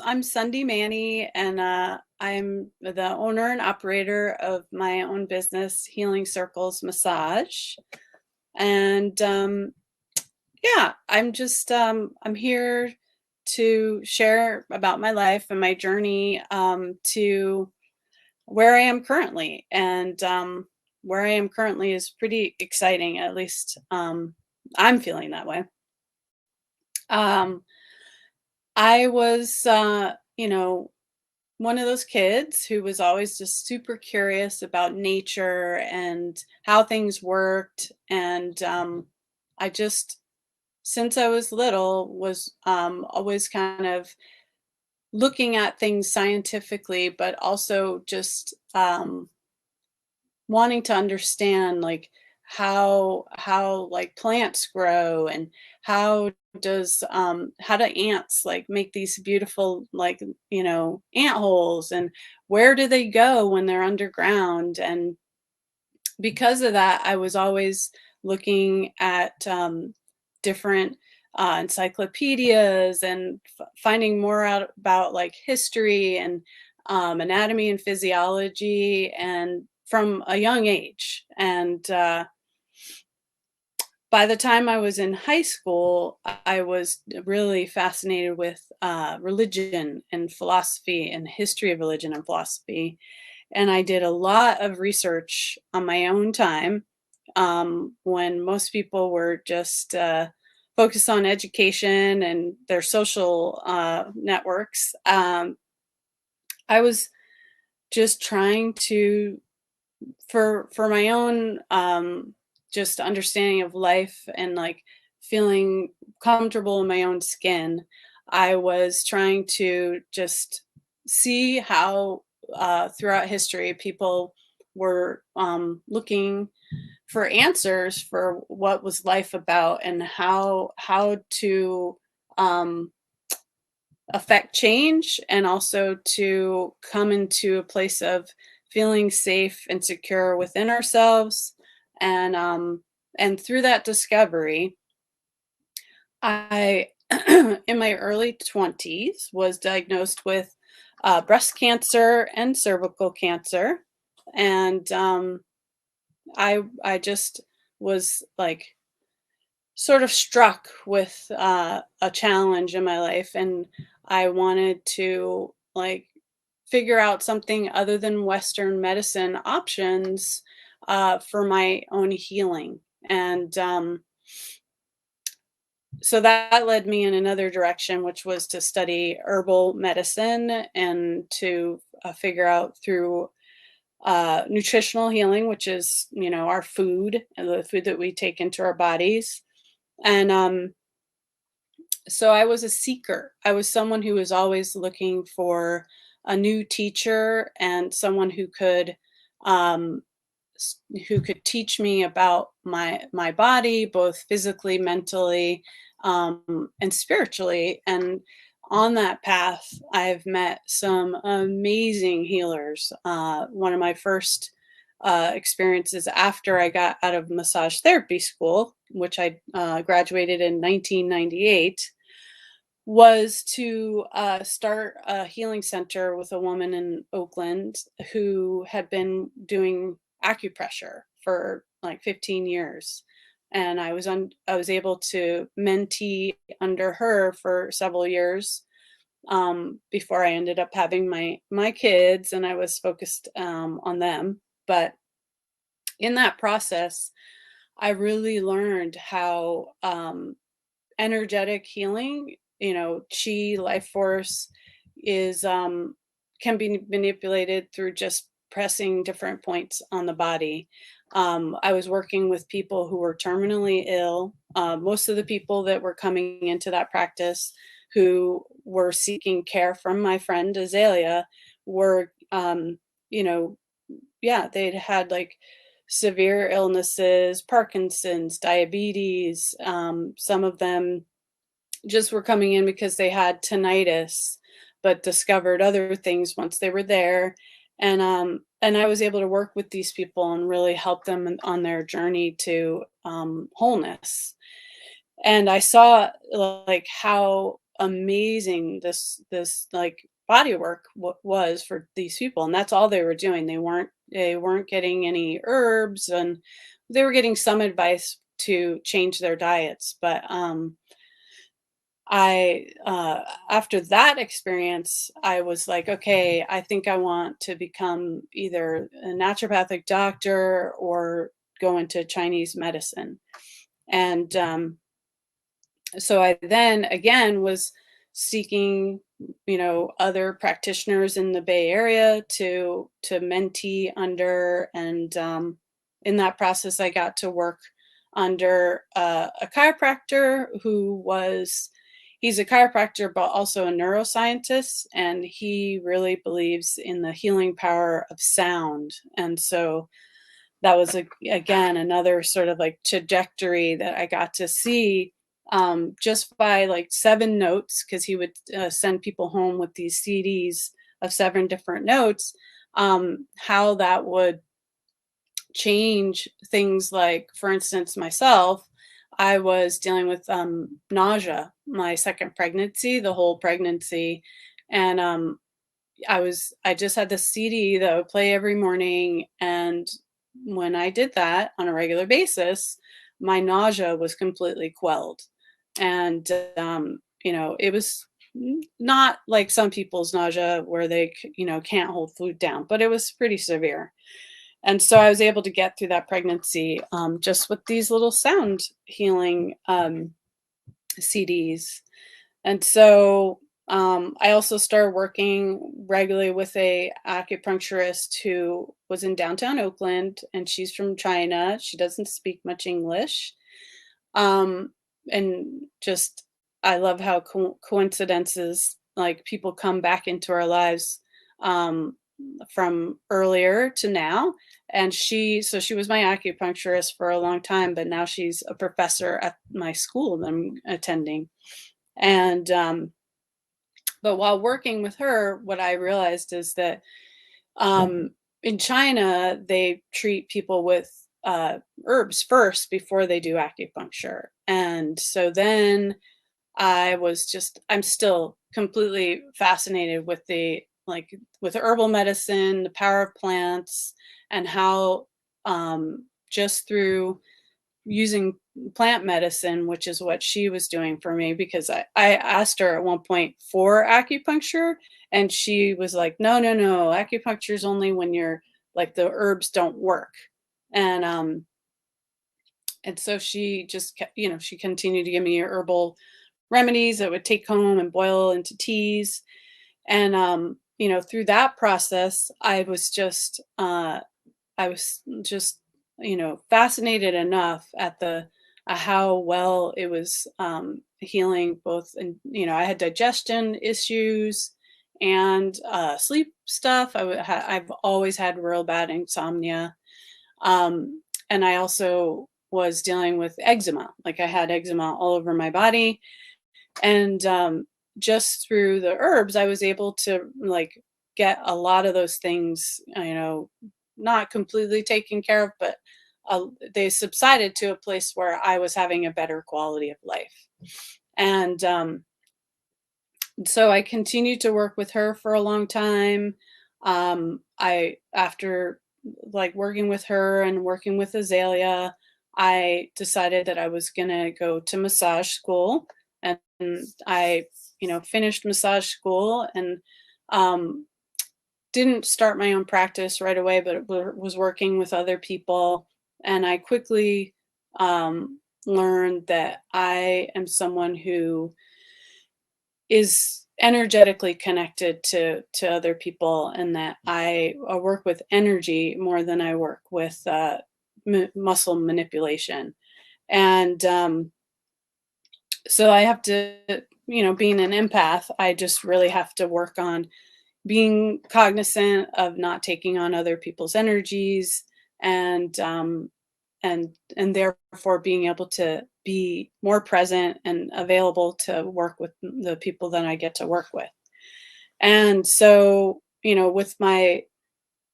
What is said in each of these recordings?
I'm Sundi Manny, and I'm the owner and operator of my own business, Healing Circles Massage. And yeah, I'm here to share about my life and my journey to where I am currently. And where I am currently is pretty exciting. At least I'm feeling that way. Um, I was, one of those kids who was always just super curious about nature and how things worked. And I just, since I was little, was always kind of looking at things scientifically, but also just wanting to understand like how like plants grow and how how do ants like make these beautiful like ant holes, and where do they go when they're underground. And because of that, I was always looking at different encyclopedias and finding more out about like history and anatomy and physiology, and from a young age. And by the time I was in high school, I was really fascinated with religion and philosophy and history of religion and philosophy. And I did a lot of research on my own time when most people were just focused on education and their social networks. I was just trying to, for my own just understanding of life and like feeling comfortable in my own skin. I was trying to just see how throughout history people were looking for answers for what was life about, and how to um, affect change, and also to come into a place of feeling safe and secure within ourselves. And and through that discovery, I in my early 20s was diagnosed with breast cancer and cervical cancer. And I just was like sort of struck with a challenge in my life, and I wanted to like figure out something other than Western medicine options for my own healing. And so that led me in another direction, which was to study herbal medicine and to figure out through nutritional healing, which is, our food and the food that we take into our bodies. And so I was a seeker. I was someone who was always looking for a new teacher and someone um, who could teach me about my body, both physically, mentally, and spiritually. And on that path, I've met some amazing healers. One of my first experiences after I got out of massage therapy school, which I graduated in 1998, was to start a healing center with a woman in Oakland who had been doing acupressure for like 15 years. And I was able to mentee under her for several years before I ended up having my kids, and I was focused on them. But in that process, I really learned how energetic healing, chi life force, is can be manipulated through just pressing different points on the body. I was working with people who were terminally ill. Most of the people that were coming into that practice who were seeking care from my friend Azalea were, you know, yeah, they'd had like severe illnesses, Parkinson's, diabetes. Some of them just were coming in because they had tinnitus, but discovered other things once they were there. And I was able to work with these people and really help them on their journey to wholeness. And I saw like how amazing this like body work was for these people, and that's all they were doing. They weren't getting any herbs, and they were getting some advice to change their diets. But I after that experience, I was like, okay, I think I want to become either a naturopathic doctor or go into Chinese medicine. And so I then again was seeking, other practitioners in the Bay Area to mentee under, and in that process, I got to work under a chiropractor who was he's a chiropractor but also a neuroscientist, and he really believes in the healing power of sound. And so that was again another sort of like trajectory that I got to see, just by like 7 notes, because he would send people home with these CDs of 7 different notes, how that would change things. Like, for instance, myself, I was dealing with nausea my second pregnancy, the whole pregnancy. And I just had this CD that would play every morning, and when I did that on a regular basis, my nausea was completely quelled. And it was not like some people's nausea where they can't hold food down, but it was pretty severe. And so I was able to get through that pregnancy, just with these little sound healing CDs. And so I also started working regularly with a acupuncturist who was in downtown Oakland, and she's from China. She doesn't speak much English. Um, and just I love how coincidences, like, people come back into our lives, um, from earlier to now. And she was my acupuncturist for a long time, but now she's a professor at my school that I'm attending. And but while working with her, what I realized is that in China, they treat people with herbs first before they do acupuncture. And so then I'm still completely fascinated with with herbal medicine, the power of plants, and how just through using plant medicine, which is what she was doing for me, because I asked her at one point for acupuncture, and she was like, no, no, no, acupuncture is only when you're like the herbs don't work. And and so she just kept, she continued to give me herbal remedies that would take home and boil into teas. And through that process, I was just, fascinated enough at the how well it was healing both. And I had digestion issues and sleep stuff. I've always had real bad insomnia, and I also was dealing with eczema. Like, I had eczema all over my body, and just through the herbs, I was able to like get a lot of those things, not completely taken care of, but they subsided to a place where I was having a better quality of life. And so I continued to work with her for a long time. I After like working with her and working with Azalea, I decided that I was gonna go to massage school, and I, finished massage school, and um, didn't start my own practice right away, but was working with other people, and I quickly learned that I am someone who is energetically connected to other people, and that I work with energy more than I work with muscle manipulation. And so I have to, being an empath, I just really have to work on being cognizant of not taking on other people's energies, and and therefore being able to be more present and available to work with the people that I get to work with. And so, with my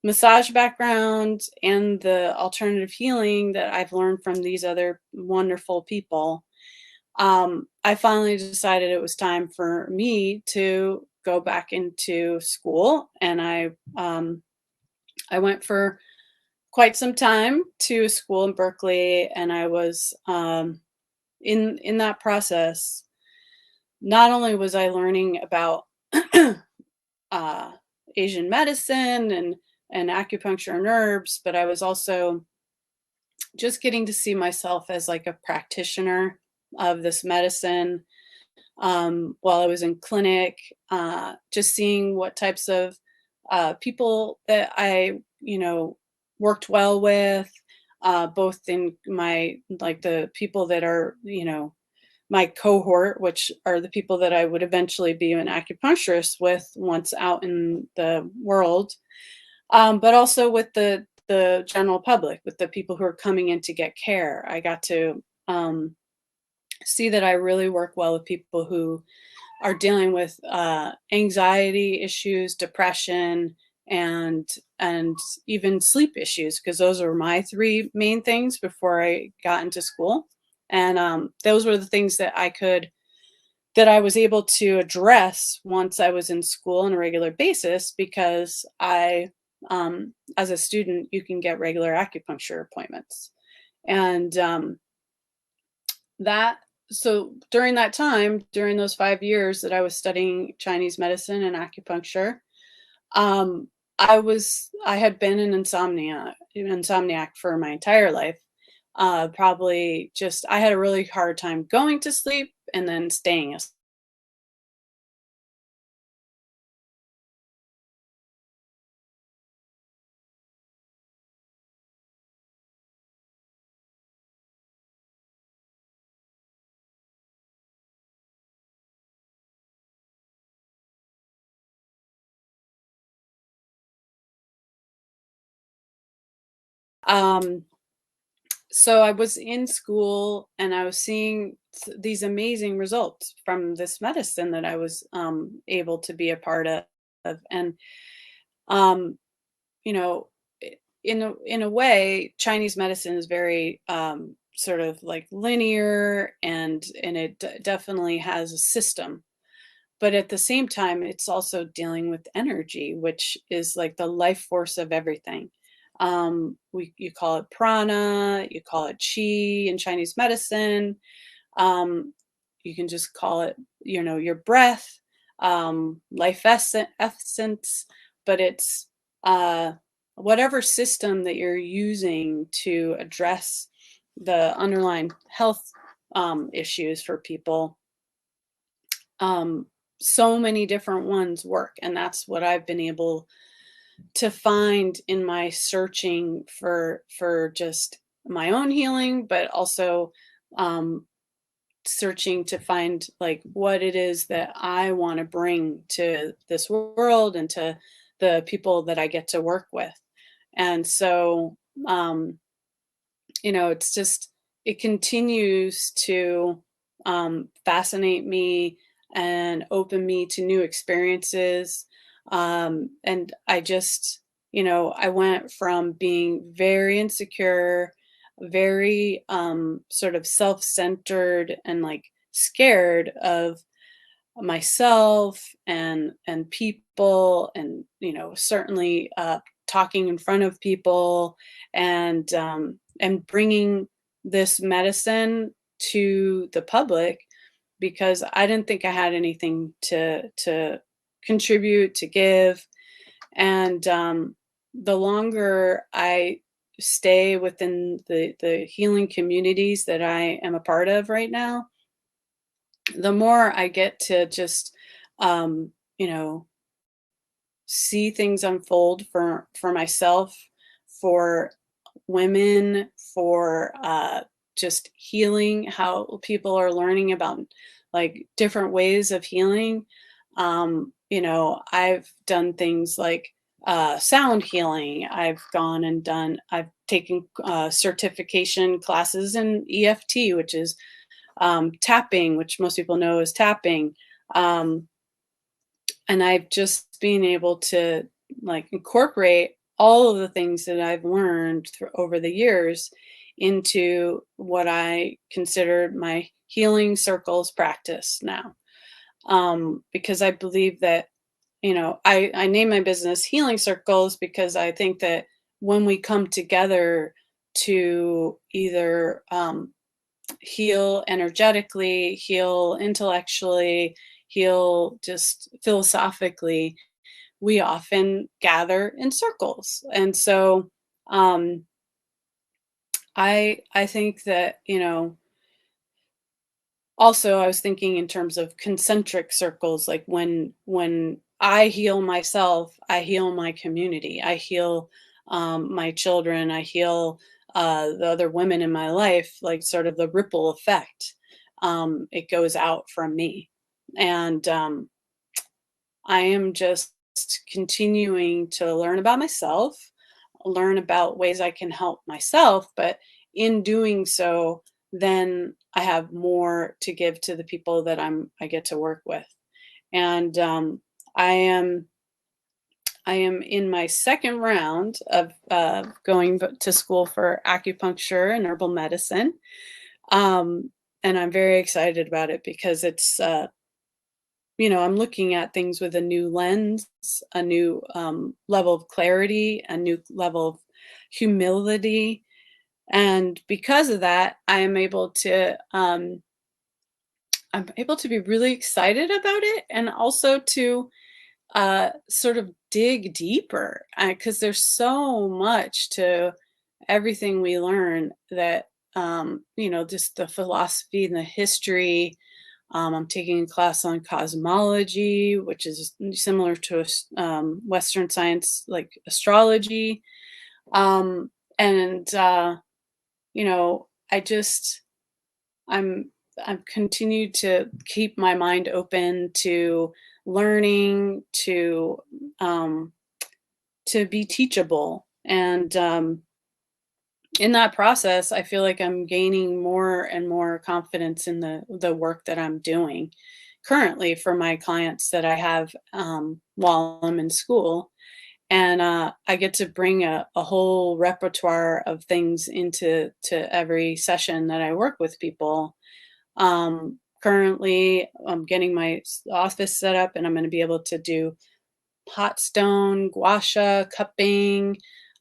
massage background and the alternative healing that I've learned from these other wonderful people, I finally decided it was time for me to go back into school, and I went for quite some time to a school in Berkeley, and I was in that process. Not only was I learning about uh, Asian medicine and acupuncture and herbs, but I was also just getting to see myself as like a practitioner of this medicine while I was in clinic, just seeing what types of people that I worked well with, both in my like the people that are, my cohort, which are the people that I would eventually be an acupuncturist with once out in the world, but also with the general public, with the people who are coming in to get care. I got to see that I really work well with people who are dealing with anxiety issues, depression, and and even sleep issues, because those are my three main things before I got into school. And those were the things that I was able to address once I was in school on a regular basis, because as a student, you can get regular acupuncture appointments. And that so during that time, during those 5 years that I was studying Chinese medicine and acupuncture, um, I had been an insomniac for my entire life. Probably just I had a really hard time going to sleep and then staying asleep. Um, so I was in school and I was seeing these amazing results from this medicine that I was able to be a part of. And um, you know, in a way, Chinese medicine is very sort of like linear, and it definitely has a system. But at the same time, it's also dealing with energy, which is like the life force of everything. You call it prana, you call it chi in Chinese medicine. Um, you can just call it, your breath, life essence, but it's uh, whatever system that you're using to address the underlying health issues for people. Um, so many different ones work, and that's what I've been able to find in my searching for just my own healing, but also um, searching to find like what it is that I want to bring to this world and to the people that I get to work with. And so, um, it's just, it continues to fascinate me and open me to new experiences. And I just, I went from being very insecure, very sort of self centered, and like scared of myself and people, and certainly talking in front of people, and bringing this medicine to the public, because I didn't think I had anything to contribute, to give. And the longer I stay within the healing communities that I am a part of right now, the more I get to just, um, you know, see things unfold for myself, for women, for just healing, how people are learning about like different ways of healing. I've done things like sound healing. I've taken certification classes in EFT, which is tapping, which most people know as tapping. Um, and I've just been able to like incorporate all of the things that I've learned over the years into what I considered my healing circles practice now. Because I believe that, I name my business Healing Circles because I think that when we come together to either heal energetically, heal intellectually, heal just philosophically, we often gather in circles. And so um, I think that, also I was thinking in terms of concentric circles, like when I heal myself, I heal my community, I heal my children, I heal the other women in my life, like sort of the ripple effect. It goes out from me. And I am just continuing to learn about myself, learn about ways I can help myself, but in doing so, then I have more to give to the people that I get to work with. And I am I am in my second round of going to school for acupuncture and herbal medicine. Um, and I'm very excited about it because it's I'm looking at things with a new lens, a new level of clarity, a new level of humility. And because of that, I'm able to be really excited about it and also to sort of dig deeper because there's so much to everything we learn that, just the philosophy and the history. I'm taking a class on cosmology, which is similar to Western science like astrology. Um, and, I just, I'm, I've continued to keep my mind open to learning, um, to be teachable. And in that process, I feel like I'm gaining more and more confidence in the work that I'm doing currently for my clients that I have while I'm in school. And I get to bring a whole repertoire of things to every session that I work with people. Currently, I'm getting my office set up, and I'm going to be able to do hot stone, gua sha, cupping.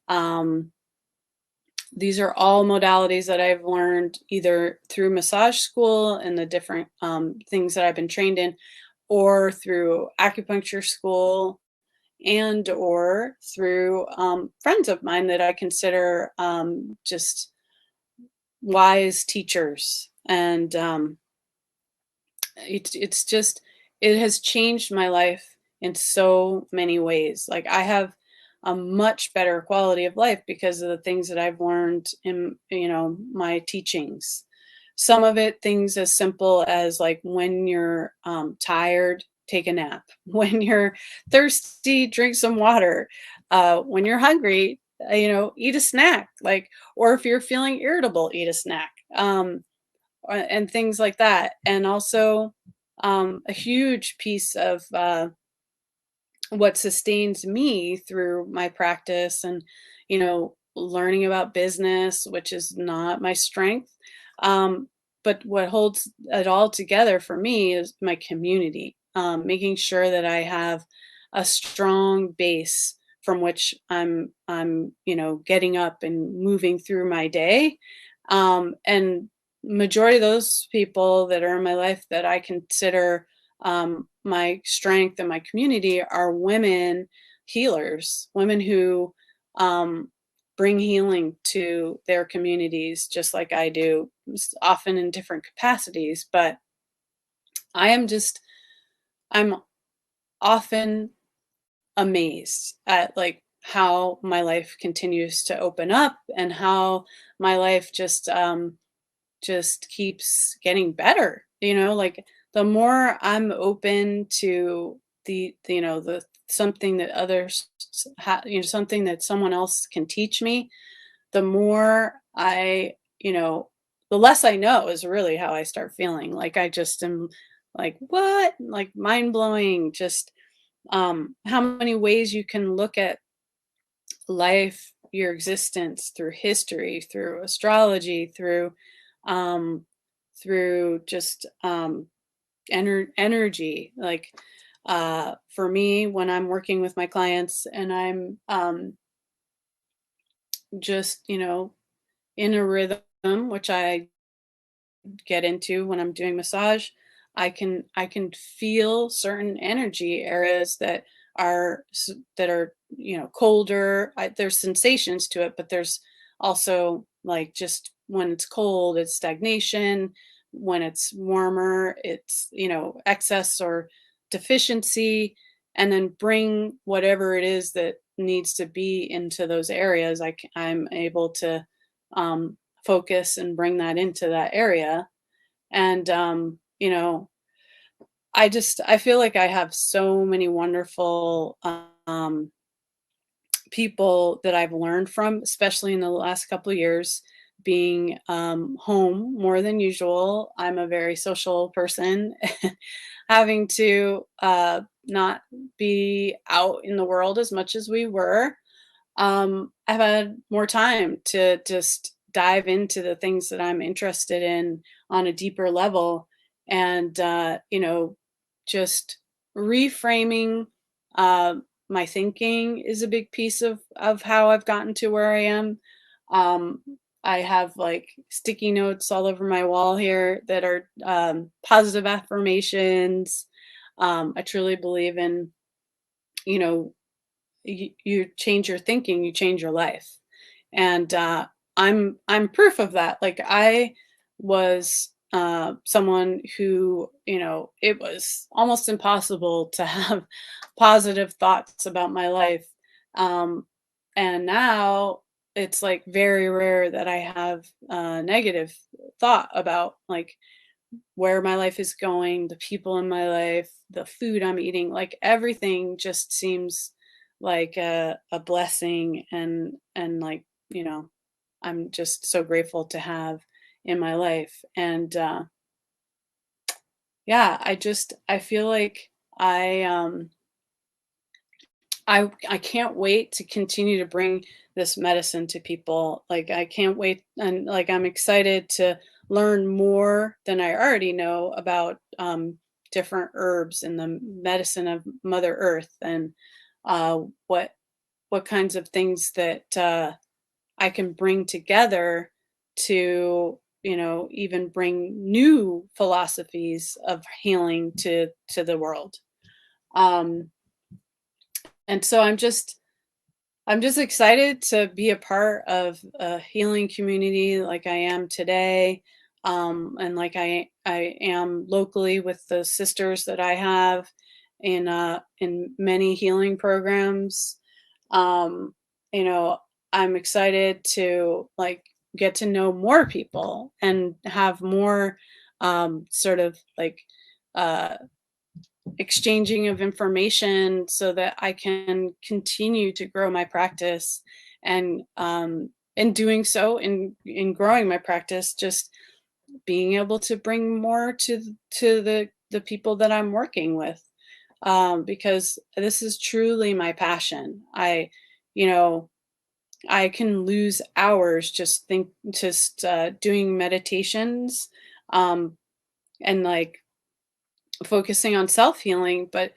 Um, these are all modalities that I've learned either through massage school and the different things that I've been trained in, or through acupuncture school, and or through friends of mine that I consider just wise teachers. And it's just it has changed my life in so many ways. Like I have a much better quality of life because of the things that I've learned in my teachings. Some of it things as simple as like when you're tired, take a nap. When you're thirsty, drink some water. When you're hungry, eat a snack. Like, or if you're feeling irritable, eat a snack. And things like that. And also, a huge piece of what sustains me through my practice and, learning about business, which is not my strength. Um, but what holds it all together for me is my community, making sure that I have a strong base from which I'm getting up and moving through my day. And majority of those people that are in my life that I consider my strength and my community are women healers, women who um, bring healing to their communities just like I do, often in different capacities. But I am just, I'm often amazed at like how my life continues to open up and how my life just keeps getting better, like the more I'm open to the something that others something that someone else can teach me, the more the less I know is really how I start feeling. Like I just am like, what? Like mind blowing, just how many ways you can look at life your existence through history, through astrology, um, through just energy. Like for me, when I'm working with my clients and I'm just in a rhythm, which I get into when I'm doing massage, I can feel certain energy areas that are colder. There's sensations to it, but there's also like just when it's cold, it's stagnation. When it's warmer, it's excess or deficiency, and then bring whatever it is that needs to be into those areas. I'm able to um, focus and bring that into that area. And I feel like I have so many wonderful people that I've learned from, especially in the last couple of years, being home more than usual. I'm a very social person. Having to not be out in the world as much as we were, I've had more time to just dive into the things that I'm interested in on a deeper level. And, just reframing uh, my thinking is a big piece of how I've gotten to where I am. Um, I have like sticky notes all over my wall here that are positive affirmations. I truly believe in, you know, you change your thinking, you change your life. And I'm proof of that. Like I was someone who, it was almost impossible to have positive thoughts about my life. Um, and now it's like very rare that I have negative thought about like where my life is going, the people in my life, the food I'm eating, like everything just seems like a blessing, and like, I'm just so grateful to have in my life. And yeah, I feel like I can't wait to continue to bring this medicine to people. Like I can't wait, and like I'm excited to learn more than I already know about different herbs and the medicine of Mother Earth, and uh, what what kinds of things that I can bring together to even bring new philosophies of healing to the world. Um, and so I'm just excited to be a part of a healing community like I am today, and like I am locally with the sisters that I have in many healing programs. Um, you know, I'm excited to like get to know more people and have more sort of like uh, exchanging of information so that I can continue to grow my practice. And in doing so, in growing my practice, just being able to bring more to the people that I'm working with, because this is truly my passion. You know, I can lose hours just doing meditations, um, and like focusing on self healing, but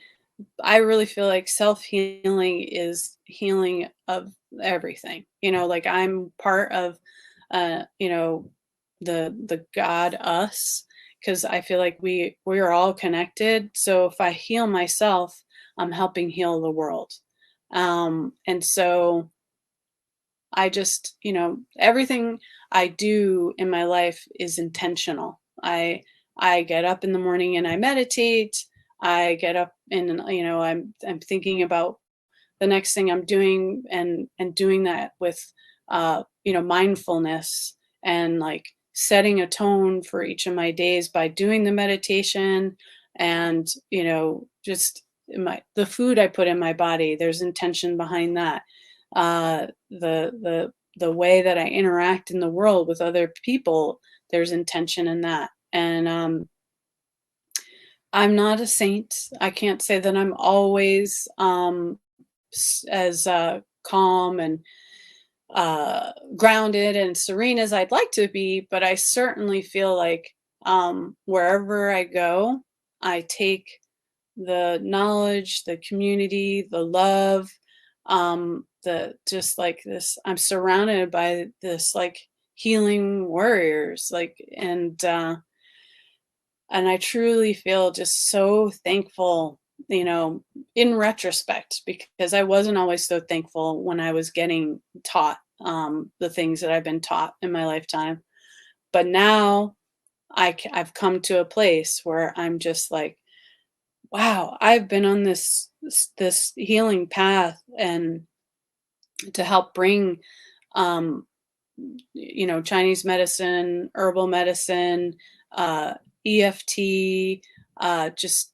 I really feel like self-healing is healing of everything. Like I'm part of the God us, because I feel like we're all connected. So if I heal myself, I'm helping heal the world. And so everything I do in my life is intentional. I get up in the morning and I meditate. I get up and I'm thinking about the next thing I'm doing, and doing that with mindfulness, and like setting a tone for each of my days by doing the meditation. And just the food I put in my body, there's intention behind that. The way that I interact in the world with other people, there's intention in that. And I'm not a saint. I can't say that I'm always as calm and grounded and serene as I'd like to be, but I certainly feel like wherever I go, I take the knowledge, the community, the love, the just like this. I'm surrounded by this like healing warriors, like, and I truly feel just so thankful, you know, in retrospect, because I wasn't always so thankful when I was getting taught the things that I've been taught in my lifetime. But now I've come to a place where I'm just like, wow, I've been on this healing path, and to help bring um, Chinese medicine, herbal medicine, uh, EFT, just,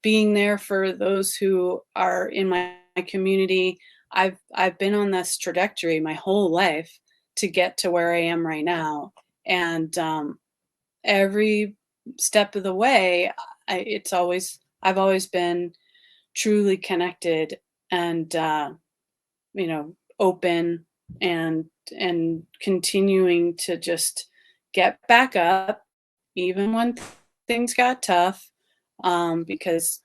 being there for those who are in my community. I've been on this trajectory my whole life to get to where I am right now. And every step of the way, I've always been truly connected, and open, and continuing to just get back up even when things got tough, because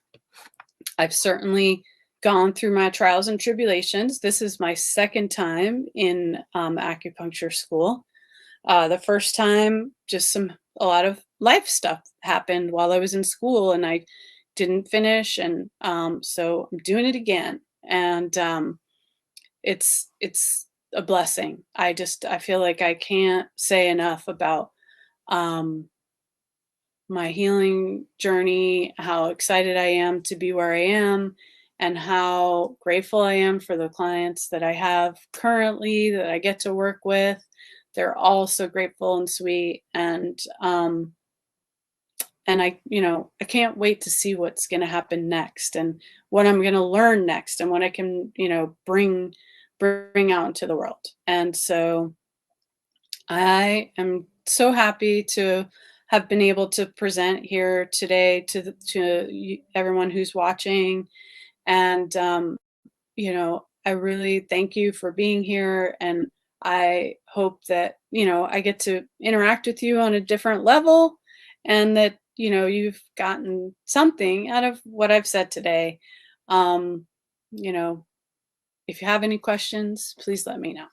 I've certainly gone through my trials and tribulations. This is my second time in acupuncture school. The first time, just a lot of life stuff happened while I was in school, and I didn't finish, and so I'm doing it again, and it's a blessing. I feel like I can't say enough about um, my healing journey, how excited I am to be where I am, and how grateful I am for the clients that I have currently that I get to work with. They're all so grateful and sweet, and I can't wait to see what's going to happen next, and what I'm going to learn next, and what I can, bring out into the world. And so I am so happy to have been able to present here today to everyone who's watching. And I really thank you for being here, and I hope that I get to interact with you on a different level, and that you've gotten something out of what I've said today. um you know if you have any questions, please let me know.